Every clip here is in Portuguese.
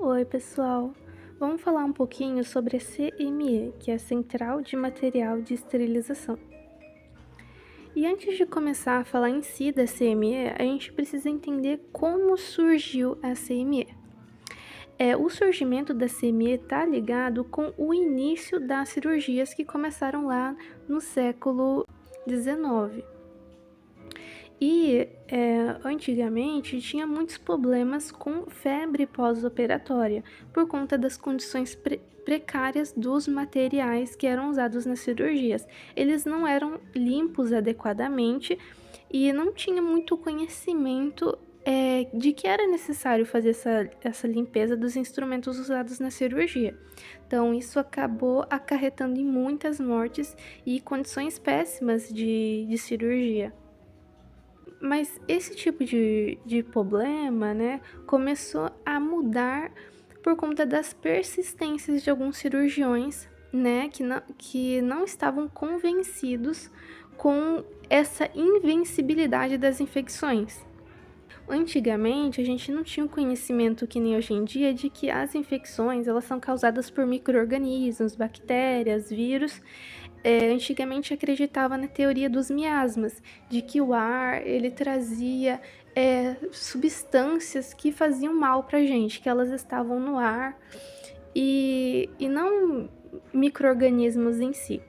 Oi, pessoal. Vamos falar um pouquinho sobre a CME, que é a Central de Material de Esterilização. E antes de começar a falar em si da CME, a gente precisa entender como surgiu a CME. O surgimento da CME está ligado com o início das cirurgias que começaram lá no século XIX. Antigamente tinha muitos problemas com febre pós-operatória por conta das condições precárias dos materiais que eram usados nas cirurgias. Eles não eram limpos adequadamente e não tinha muito conhecimento de que era necessário fazer essa limpeza dos instrumentos usados na cirurgia. Então, isso acabou acarretando em muitas mortes e condições péssimas de cirurgia. Mas esse tipo de problema, né, começou a mudar por conta das persistências de alguns cirurgiões, né, que não estavam convencidos com essa invencibilidade das infecções. Antigamente, a gente não tinha o conhecimento que nem hoje em dia de que as infecções elas são causadas por micro-organismos, bactérias, vírus. Antigamente acreditava na teoria dos miasmas, de que o ar ele trazia substâncias que faziam mal para a gente, que elas estavam no ar e não micro-organismos em si.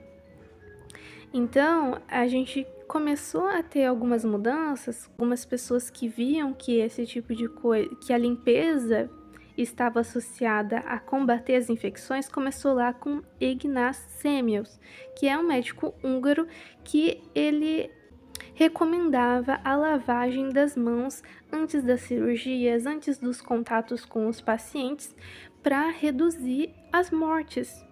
Então, a gente começou a ter algumas mudanças, algumas pessoas que viam que esse tipo de coisa, que a limpeza estava associada a combater as infecções, começou lá com Ignaz Semmelweis, que é um médico húngaro que ele recomendava a lavagem das mãos antes das cirurgias, antes dos contatos com os pacientes, para reduzir as mortes.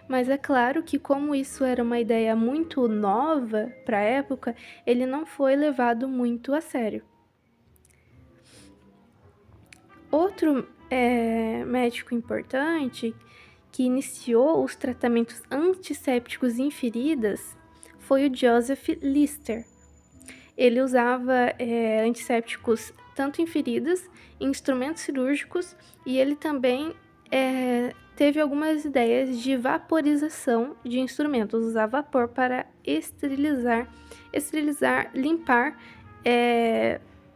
Mas é claro que, como isso era uma ideia muito nova para a época, ele não foi levado muito a sério. Outro médico importante que iniciou os tratamentos antissépticos em feridas foi o Joseph Lister. Ele usava antissépticos tanto em feridas, em instrumentos cirúrgicos, e ele também teve algumas ideias de vaporização de instrumentos, usar vapor para esterilizar, limpar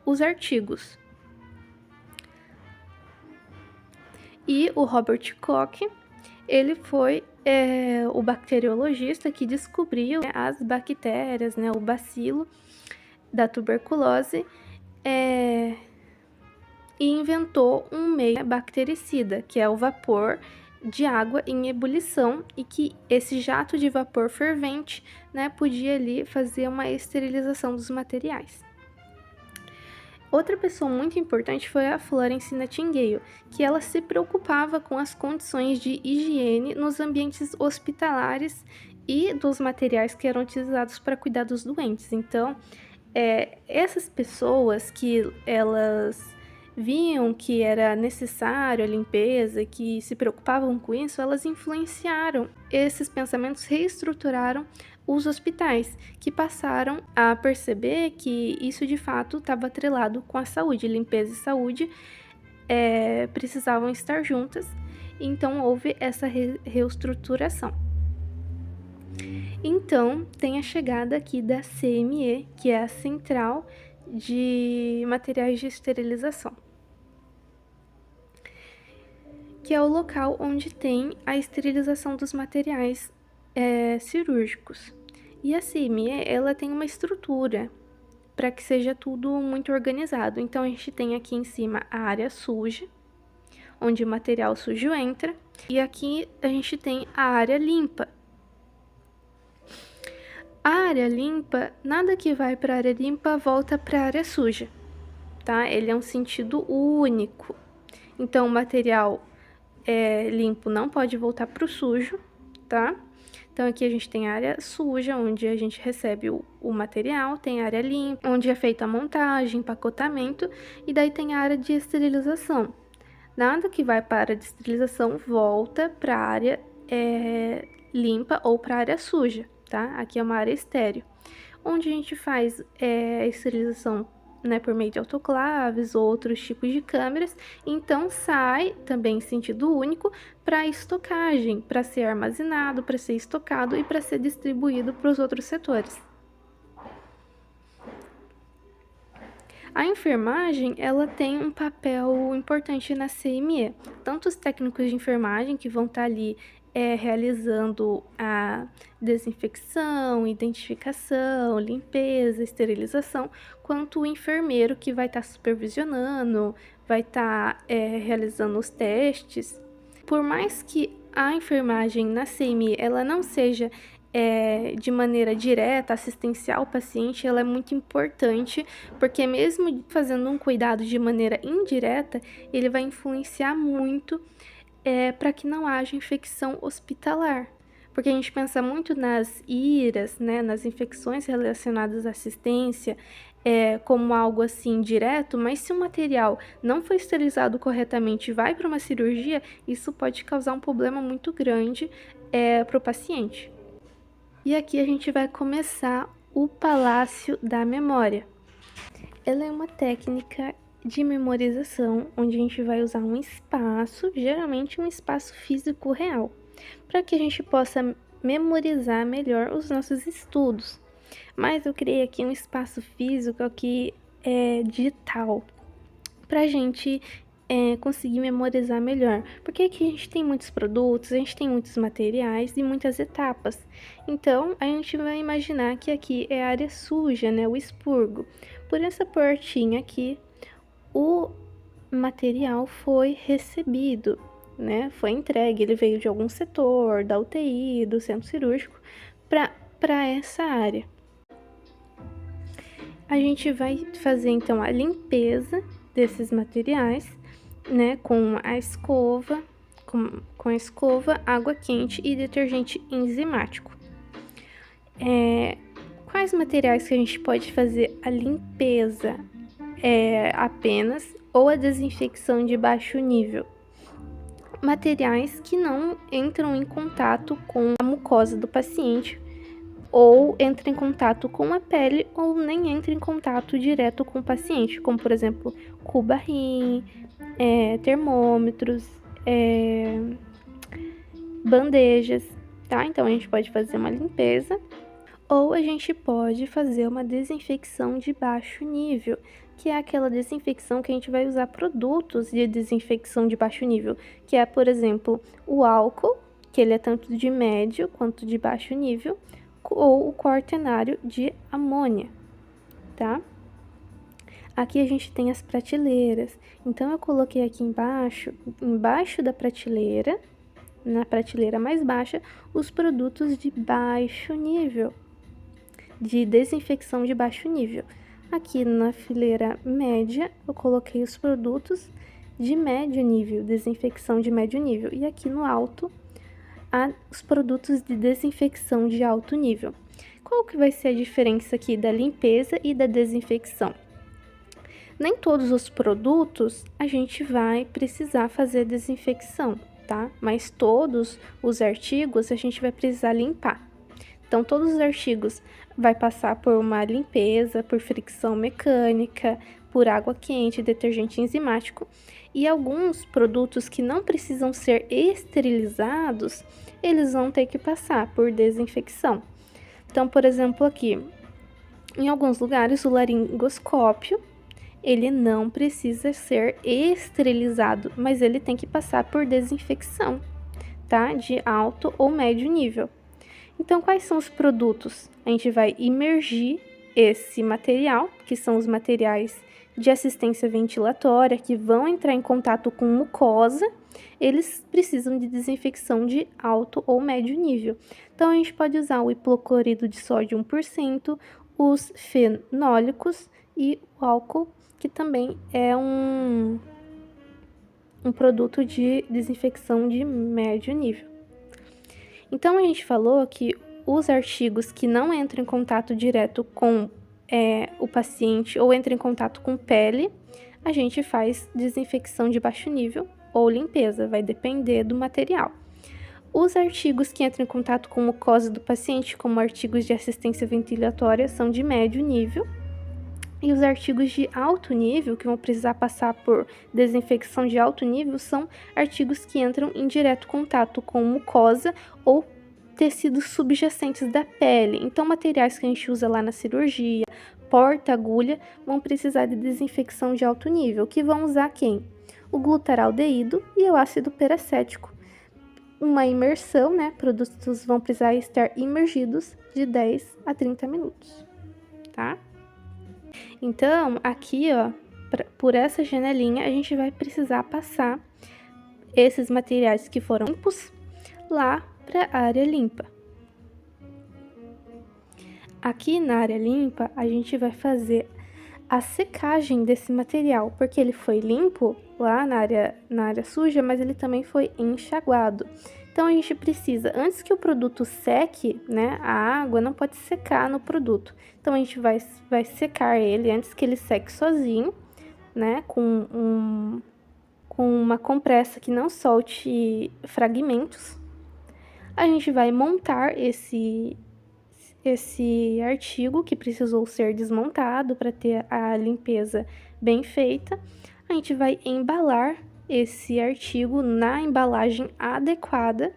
os artigos. E o Robert Koch, ele foi o bacteriologista que descobriu as bactérias, né, o bacilo da tuberculose, e inventou um meio bactericida, que é o vapor de água em ebulição, e que esse jato de vapor fervente, né, podia ali fazer uma esterilização dos materiais. Outra pessoa muito importante foi a Florence Nightingale, que ela se preocupava com as condições de higiene nos ambientes hospitalares e dos materiais que eram utilizados para cuidar dos doentes. Então, essas pessoas que elas viam que era necessário a limpeza, que se preocupavam com isso, elas influenciaram esses pensamentos, reestruturaram os hospitais, que passaram a perceber que isso de fato estava atrelado com a saúde, limpeza e saúde precisavam estar juntas, então houve essa reestruturação. Então, tem a chegada aqui da CME, que é a Central de Materiais de Esterilização, que é o local onde tem a esterilização dos materiais cirúrgicos. E a CME, ela tem uma estrutura para que seja tudo muito organizado. Então, a gente tem aqui em cima a área suja, onde o material sujo entra, e aqui a gente tem a área limpa. A área limpa, nada que vai para a área limpa volta para a área suja, tá? Ele é um sentido único. Então, o material limpo não pode voltar para o sujo, tá? Então, aqui a gente tem a área suja, onde a gente recebe o material, tem a área limpa, onde é feita a montagem, empacotamento, e daí tem a área de esterilização. Nada que vai para a área de esterilização volta para a área limpa ou para a área suja, tá? Aqui é uma área estéril, onde a gente faz a esterilização né, por meio de autoclaves ou outros tipos de câmeras, então sai também em sentido único para estocagem, para ser armazenado, para ser estocado e para ser distribuído para os outros setores. A enfermagem, ela tem um papel importante na CME, tanto os técnicos de enfermagem que vão estar ali realizando a desinfecção, identificação, limpeza, esterilização, quanto o enfermeiro que vai estar supervisionando, vai estar realizando os testes. Por mais que a enfermagem na CME ela não seja de maneira direta, assistencial ao paciente, ela é muito importante, porque mesmo fazendo um cuidado de maneira indireta, ele vai influenciar muito para que não haja infecção hospitalar. Porque a gente pensa muito nas IRAs, né, nas infecções relacionadas à assistência, como algo assim direto, mas se o material não foi esterilizado corretamente e vai para uma cirurgia, isso pode causar um problema muito grande para o paciente. E aqui a gente vai começar o Palácio da Memória. Ela é uma técnica de memorização onde a gente vai usar um espaço, geralmente um espaço físico real, para que a gente possa memorizar melhor os nossos estudos. Mas eu criei aqui um espaço físico que é digital, para a gente conseguir memorizar melhor. Porque aqui a gente tem muitos produtos, a gente tem muitos materiais e muitas etapas. Então, a gente vai imaginar que aqui é a área suja, né? O expurgo. Por essa portinha aqui, o material foi recebido, né? Foi entregue, ele veio de algum setor, da UTI, do centro cirúrgico, para essa área. A gente vai fazer então a limpeza desses materiais, né, com a escova, com a escova, água quente e detergente enzimático. Quais materiais que a gente pode fazer a limpeza apenas ou a desinfecção de baixo nível? Materiais que não entram em contato com a mucosa do paciente, ou entra em contato com a pele, ou nem entra em contato direto com o paciente, como por exemplo, cuba-rim, termômetros, bandejas, tá? Então a gente pode fazer uma limpeza, ou a gente pode fazer uma desinfecção de baixo nível, que é aquela desinfecção que a gente vai usar produtos de desinfecção de baixo nível, que é, por exemplo, o álcool, que ele é tanto de médio quanto de baixo nível, ou o quaternário de amônia, tá? Aqui a gente tem as prateleiras, então eu coloquei aqui embaixo da prateleira, na prateleira mais baixa, os produtos de baixo nível, de desinfecção de baixo nível. Aqui na fileira média, eu coloquei os produtos de médio nível, desinfecção de médio nível, e aqui no alto, os produtos de desinfecção de alto nível. Qual que vai ser a diferença aqui da limpeza e da desinfecção? Nem todos os produtos a gente vai precisar fazer desinfecção, tá? Mas todos os artigos a gente vai precisar limpar. Então, todos os artigos vai passar por uma limpeza, por fricção mecânica, por água quente, detergente enzimático. E alguns produtos que não precisam ser esterilizados, eles vão ter que passar por desinfecção. Então, por exemplo, aqui, em alguns lugares, o laringoscópio, ele não precisa ser esterilizado, mas ele tem que passar por desinfecção, tá? De alto ou médio nível. Então, quais são os produtos? A gente vai imergir esse material, que são os materiais de assistência ventilatória, que vão entrar em contato com mucosa, eles precisam de desinfecção de alto ou médio nível. Então, a gente pode usar o hipoclorido de sódio 1%, os fenólicos e o álcool, que também é um produto de desinfecção de médio nível. Então, a gente falou que os artigos que não entram em contato direto com o paciente ou entram em contato com pele, a gente faz desinfecção de baixo nível ou limpeza, vai depender do material. Os artigos que entram em contato com mucosa do paciente, como artigos de assistência ventilatória, são de médio nível. E os artigos de alto nível, que vão precisar passar por desinfecção de alto nível, são artigos que entram em direto contato com mucosa ou tecidos subjacentes da pele. Então, materiais que a gente usa lá na cirurgia, porta-agulha, vão precisar de desinfecção de alto nível, que vão usar quem? O glutaraldeído e o ácido peracético. Uma imersão, né? Produtos vão precisar estar imergidos de 10 a 30 minutos, tá? Então, aqui, ó, por essa janelinha, a gente vai precisar passar esses materiais que foram limpos lá para a área limpa. Aqui na área limpa, a gente vai fazer a secagem desse material, porque ele foi limpo lá na área suja, mas ele também foi enxaguado. Então, a gente precisa, antes que o produto seque, né, a água não pode secar no produto. Então, a gente vai secar ele antes que ele seque sozinho, né, com uma compressa que não solte fragmentos. A gente vai montar esse artigo que precisou ser desmontado para ter a limpeza bem feita. A gente vai embalar esse artigo na embalagem adequada,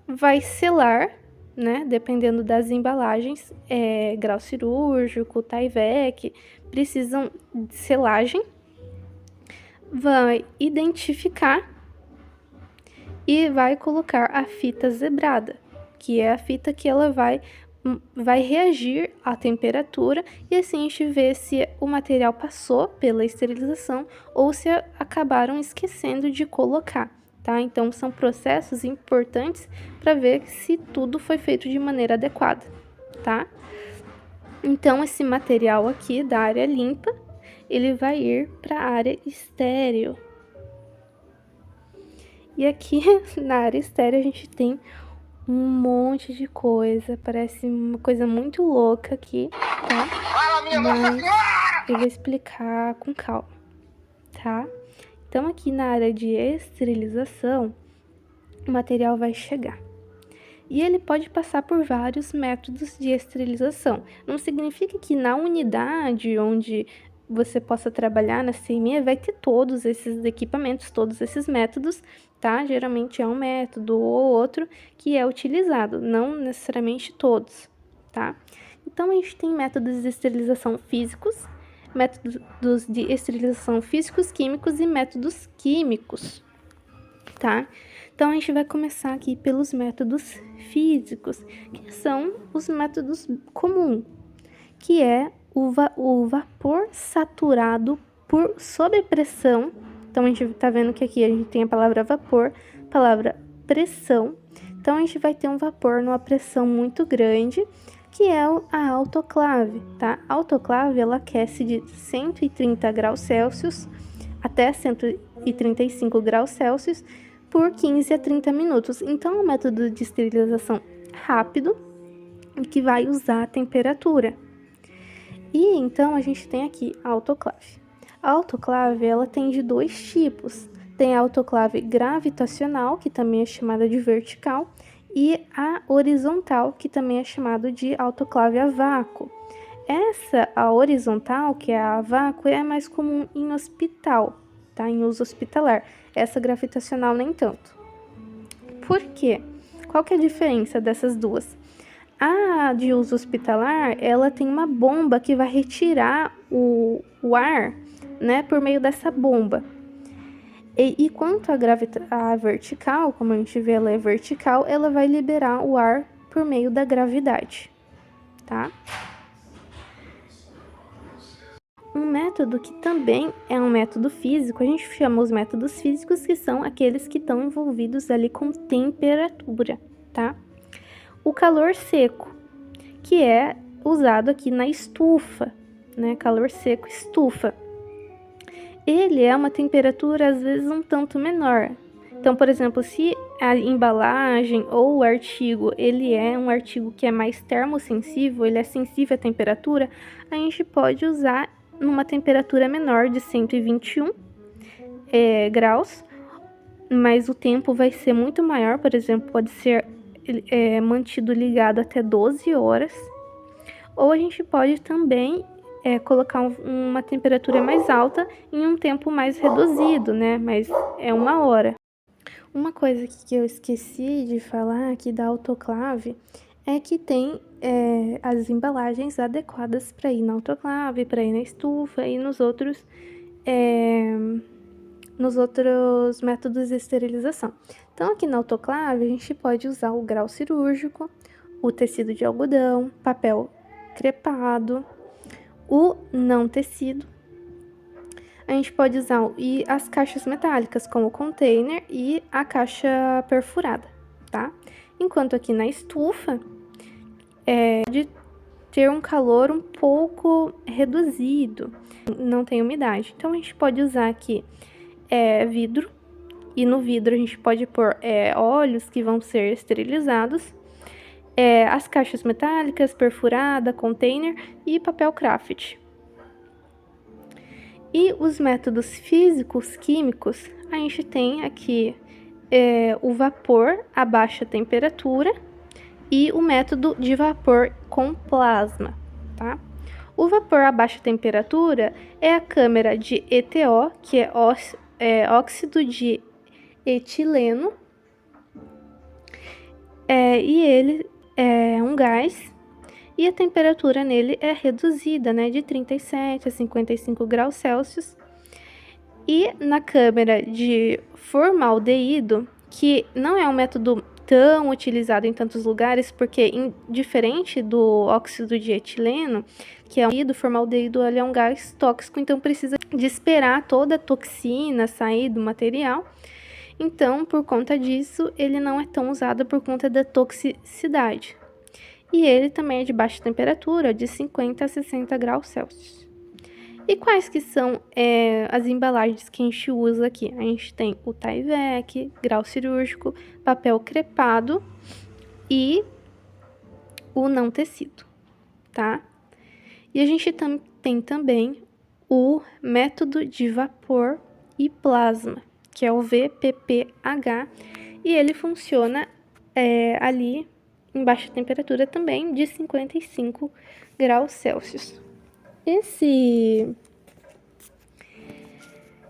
vai selar, né, dependendo das embalagens, grau cirúrgico, Tyvek, precisam de selagem, vai identificar e vai colocar a fita zebrada, que é a fita que ela vai reagir à temperatura e assim a gente vê se o material passou pela esterilização ou se acabaram esquecendo de colocar, tá? Então, são processos importantes para ver se tudo foi feito de maneira adequada, tá? Então, esse material aqui da área limpa, ele vai ir para a área estéril. E aqui na área estéril a gente tem um monte de coisa, parece uma coisa muito louca aqui, tá? Mas eu vou explicar com calma, tá? Então, aqui na área de esterilização, o material vai chegar. E ele pode passar por vários métodos de esterilização. Não significa que na unidade onde você possa trabalhar na CME vai ter todos esses equipamentos, todos esses métodos, tá? Geralmente é um método ou outro que é utilizado, não necessariamente todos, tá? Então, a gente tem métodos de esterilização físicos, métodos de esterilização físicos, químicos e métodos químicos, tá? Então, a gente vai começar aqui pelos métodos físicos, que são os métodos comuns, que é o vapor saturado por sobrepressão. Então, a gente tá vendo que aqui a gente tem a palavra vapor, palavra pressão. Então, a gente vai ter um vapor numa pressão muito grande, que é a autoclave, tá? A autoclave, ela aquece de 130 graus Celsius até 135 graus Celsius por 15 a 30 minutos. Então, é um método de esterilização rápido e que vai usar a temperatura. E então, a gente tem aqui a autoclave. A autoclave, ela tem de dois tipos. Tem a autoclave gravitacional, que também é chamada de vertical, e a horizontal, que também é chamada de autoclave a vácuo. A horizontal, que é a vácuo, é mais comum em hospital, tá? Em uso hospitalar. Essa gravitacional nem tanto. Por quê? Qual que é a diferença dessas duas? A de uso hospitalar, ela tem uma bomba que vai retirar o ar, né, por meio dessa bomba. E quanto a vertical, como a gente vê, ela é vertical, ela vai liberar o ar por meio da gravidade, tá? Um método que também é um método físico, a gente chama os métodos físicos, que são aqueles que estão envolvidos ali com temperatura, tá? O calor seco, que é usado aqui na estufa, né? Calor seco, estufa. Ele é uma temperatura, às vezes, um tanto menor. Então, por exemplo, se a embalagem ou o artigo, ele é um artigo que é mais termossensível, ele é sensível à temperatura, a gente pode usar numa temperatura menor de 121 graus, mas o tempo vai ser muito maior, por exemplo, pode ser mantido ligado até 12 horas. Ou a gente pode também colocar uma temperatura mais alta em um tempo mais reduzido, né? Mas é 1 hora. Uma coisa que eu esqueci de falar aqui da autoclave é que tem as embalagens adequadas para ir na autoclave, para ir na estufa e nos outros métodos de esterilização. Então, aqui na autoclave, a gente pode usar o grau cirúrgico, o tecido de algodão, papel crepado, o não tecido. A gente pode usar as caixas metálicas, como o container e a caixa perfurada, tá? Enquanto aqui na estufa, pode ter um calor um pouco reduzido, não tem umidade. Então, a gente pode usar aqui vidro, e no vidro a gente pode pôr óleos que vão ser esterilizados, as caixas metálicas, perfurada, container e papel craft. E os métodos físicos, químicos, a gente tem aqui o vapor a baixa temperatura e o método de vapor com plasma, tá? O vapor a baixa temperatura é a câmara de ETO, que é óxido de etileno, e ele é um gás, e a temperatura nele é reduzida, né, de 37 a 55 graus Celsius. E na câmara de formaldeído, que não é um método tão utilizado em tantos lugares, porque diferente do óxido de etileno, que é o formaldeído, ele é um gás tóxico, então precisa de esperar toda a toxina sair do material. Então, por conta disso, ele não é tão usado por conta da toxicidade. E ele também é de baixa temperatura, de 50 a 60 graus Celsius. E quais que são as embalagens que a gente usa aqui? A gente tem o Tyvek, grau cirúrgico, papel crepado e o não tecido, tá? E a gente tem também o método de vapor e plasma, que é o VPPH, e ele funciona ali em baixa temperatura também, de 55 graus Celsius. Esse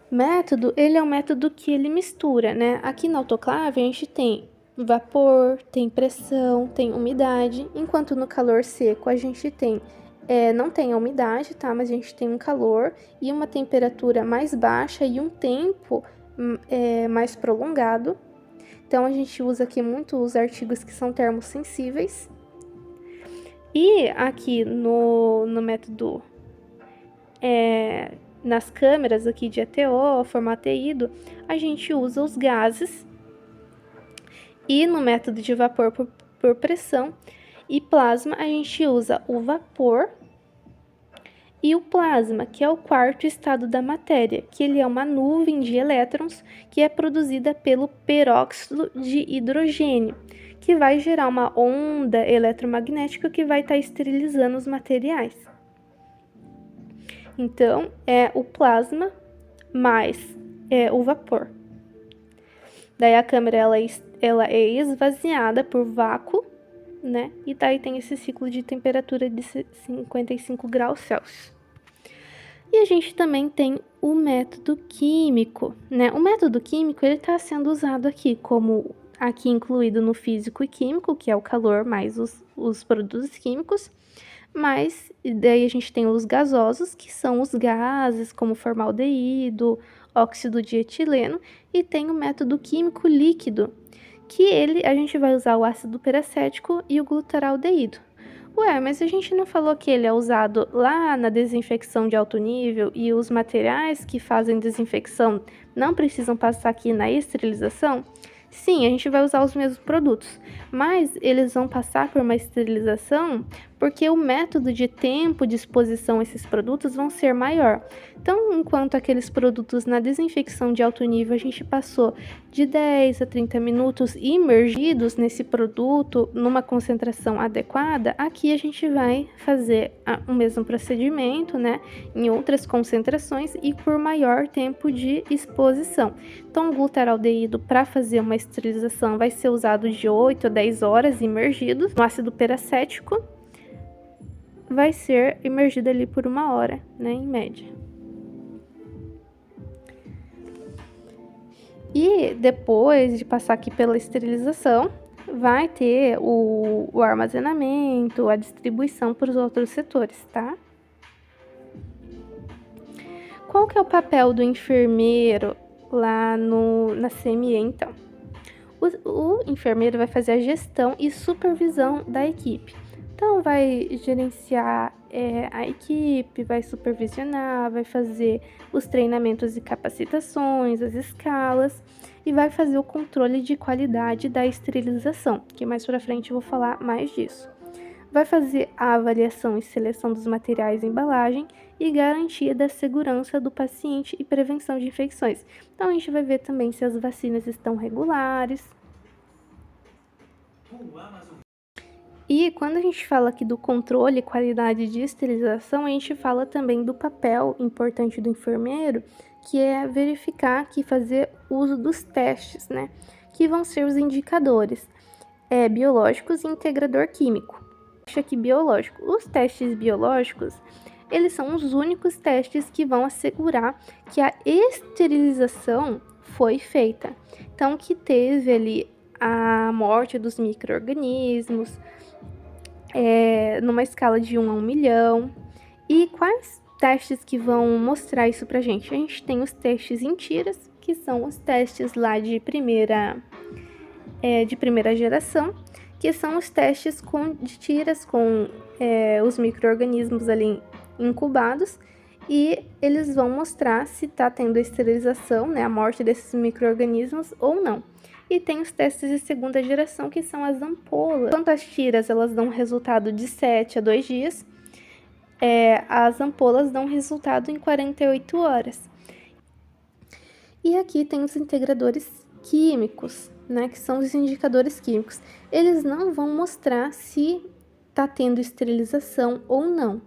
método, ele é um método que ele mistura, né? Aqui na autoclave a gente tem vapor, tem pressão, tem umidade, enquanto no calor seco a gente tem, não tem a umidade, tá? Mas a gente tem um calor e uma temperatura mais baixa e um tempo mais prolongado. Então, a gente usa aqui muito os artigos que são termosensíveis. E aqui no método, nas câmeras aqui de ETO, formaldeído, a gente usa os gases. E no método de vapor por pressão e plasma, a gente usa o vapor e o plasma, que é o quarto estado da matéria, que ele é uma nuvem de elétrons que é produzida pelo peróxido de hidrogênio, que vai gerar uma onda eletromagnética que vai estar esterilizando os materiais. Então, é o plasma mais o vapor. Daí a câmera ela é esvaziada por vácuo, né? E daí tem esse ciclo de temperatura de 55 graus Celsius. E a gente também tem o método químico, né? O método químico, ele está sendo usado aqui, como aqui incluído no físico e químico, que é o calor mais os produtos químicos, mas daí a gente tem os gasosos, que são os gases, como formaldeído, óxido de etileno, e tem o método químico líquido, que a gente vai usar o ácido peracético e o glutaraldeído. Ué, mas a gente não falou que ele é usado lá na desinfecção de alto nível e os materiais que fazem desinfecção não precisam passar aqui na esterilização? Sim, a gente vai usar os mesmos produtos, mas eles vão passar por uma esterilização porque o método de tempo de exposição a esses produtos vão ser maior. Então, enquanto aqueles produtos na desinfecção de alto nível a gente passou de 10 a 30 minutos imergidos nesse produto numa concentração adequada, aqui a gente vai fazer o mesmo procedimento, né, em outras concentrações e por maior tempo de exposição. Então, o glutaraldeído, para fazer uma esterilização, vai ser usado de 8 a 10 horas imergidos no ácido peracético. vai ser imergida ali por 1 hora, né, em média. E depois de passar aqui pela esterilização, vai ter o armazenamento, a distribuição para os outros setores, tá? Qual que é o papel do enfermeiro lá na CME, então? O enfermeiro vai fazer a gestão e supervisão da equipe. Então, vai gerenciar a equipe, vai supervisionar, vai fazer os treinamentos e capacitações, as escalas, e vai fazer o controle de qualidade da esterilização, que mais para frente eu vou falar mais disso. Vai fazer a avaliação e seleção dos materiais e embalagem e garantia da segurança do paciente e prevenção de infecções. Então, a gente vai ver também se as vacinas estão regulares. E quando a gente fala aqui do controle e qualidade de esterilização, a gente fala também do papel importante do enfermeiro, que é verificar que fazer uso dos testes, né? Que vão ser os indicadores biológicos e integrador químico. Aqui biológico. Os testes biológicos, eles são os únicos testes que vão assegurar que a esterilização foi feita. Então, que teve ali a morte dos micro-organismos, numa escala de 1 a 1 milhão. E quais testes que vão mostrar isso pra gente? A gente tem os testes em tiras, que são os testes lá de primeira geração, que são os testes de tiras com os micro-organismos ali incubados, e eles vão mostrar se está tendo a esterilização, né, a morte desses micro-organismos ou não. E tem os testes de segunda geração, que são as ampolas. Enquanto as tiras elas dão resultado de 7 a 2 dias, as ampolas dão resultado em 48 horas. E aqui tem os integradores químicos, né, que são os indicadores químicos. Eles não vão mostrar se está tendo esterilização ou não.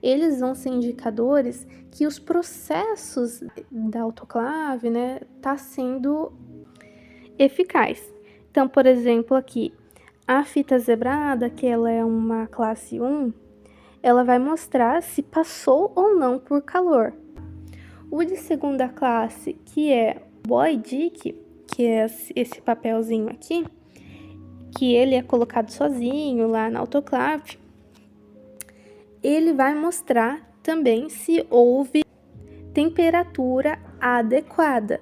Eles vão ser indicadores que os processos da autoclave, né, tá sendo eficaz. Então, por exemplo, aqui, a fita zebrada, que ela é uma classe 1, ela vai mostrar se passou ou não por calor. O de segunda classe, que é Boy Dick, que é esse papelzinho aqui, que ele é colocado sozinho lá na autoclave, ele vai mostrar também se houve temperatura adequada.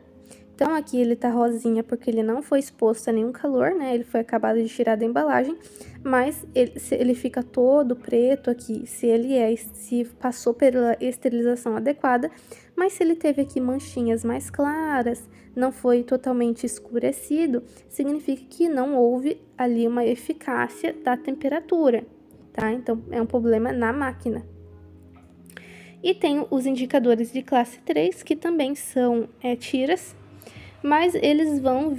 Então, aqui ele tá rosinha porque ele não foi exposto a nenhum calor, né? Ele foi acabado de tirar da embalagem, mas ele fica todo preto aqui, se passou pela esterilização adequada, mas se ele teve aqui manchinhas mais claras, não foi totalmente escurecido, significa que não houve ali uma eficácia da temperatura, tá? Então, é um problema na máquina. E tem os indicadores de classe 3, que também são tiras, mas eles vão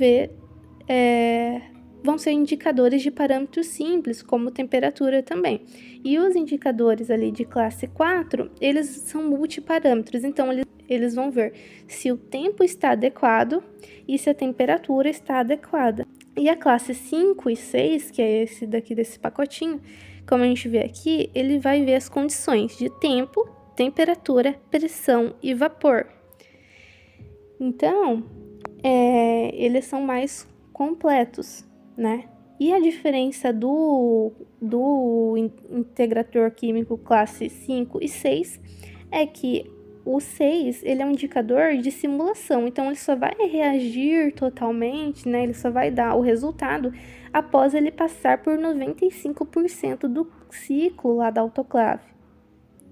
ser indicadores de parâmetros simples, como temperatura também. E os indicadores ali de classe 4, eles são multiparâmetros, então eles vão ver se o tempo está adequado e se a temperatura está adequada. E a classe 5 e 6, que é esse daqui desse pacotinho, como a gente vê aqui, ele vai ver as condições de tempo, temperatura, pressão e vapor. Então, eles são mais completos, né? E a diferença do integrador químico classe 5 e 6 é que o 6, ele é um indicador de simulação, então ele só vai reagir totalmente, né? Ele só vai dar o resultado após ele passar por 95% do ciclo lá da autoclave,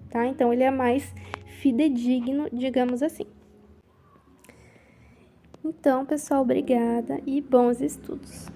tá? Então, ele é mais fidedigno, digamos assim. Então, pessoal, obrigada e bons estudos!